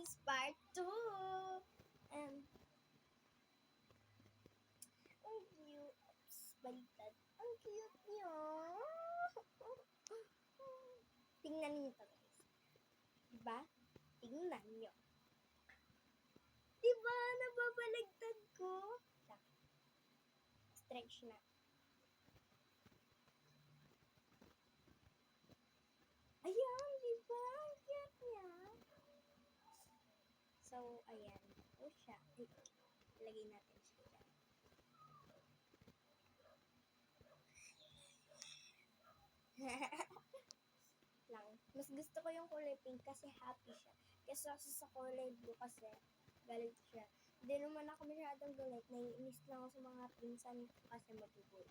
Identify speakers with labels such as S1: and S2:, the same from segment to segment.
S1: guys, part 2. And, ang cute. Oops, baliktad. Ang cute niyo. Tingnan niyo to guys. Diba? Tingnan niyo. Diba? Nababaligtad ko. Stretch na. Ayan, diba? Ang cute niya. So, ayan. O siya. Ay, ilagay natin siya dyan. Lang. Mas gusto ko yung kulay pink kasi happy siya. Kasi sa kulay blue kasi galit siya. Hindi naman ako masyadong galit. Naiinis lang ako sa mga pinsan ko kasi mabubul.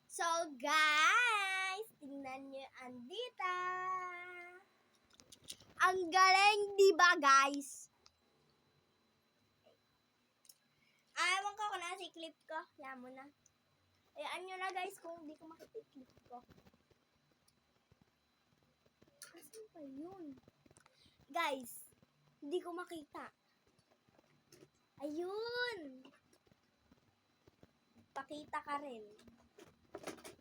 S1: So, guys! Tingnan niyo andita! Ang galing, di ba, guys? Ayaw ko na si clip ko. Yan mo na. Ayaan nyo na, guys, kung hindi ko makita yung clip ko. Asan pa yun? Guys, hindi ko makita. Ayun! Pakita ka rin.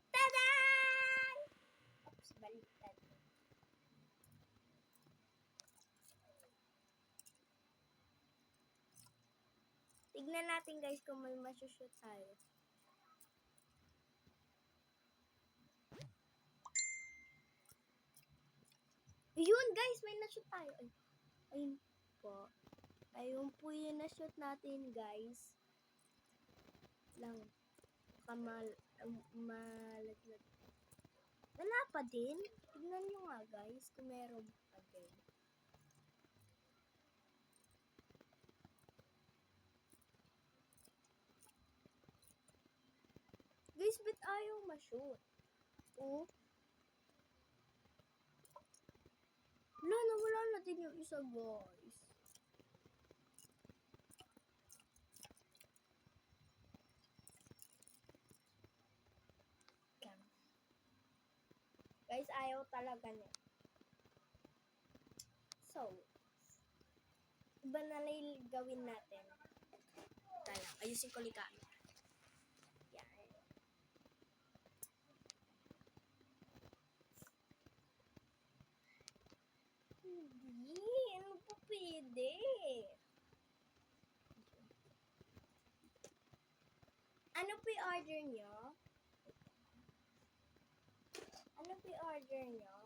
S1: Tadaan! Oops, baliktad. Tignan natin guys kung may masushoot tayo. Ayun guys, may nashoot tayo. Ay, ayun po. Ayun po yung nashoot natin guys. Lang. Malaglag. Wala pa din. Tignan nyo nga guys kung meron pa din. Guys, ba't ayaw ma-shoot? Oh. Wala na din yung isa guys. Guys, ayaw talaga niya. So, iba na lang gawin natin. Tala, ayusin ko likaan. Yan. Hindi, ano po pwede? Ano po yung order nyo? Ano po yung order nyo?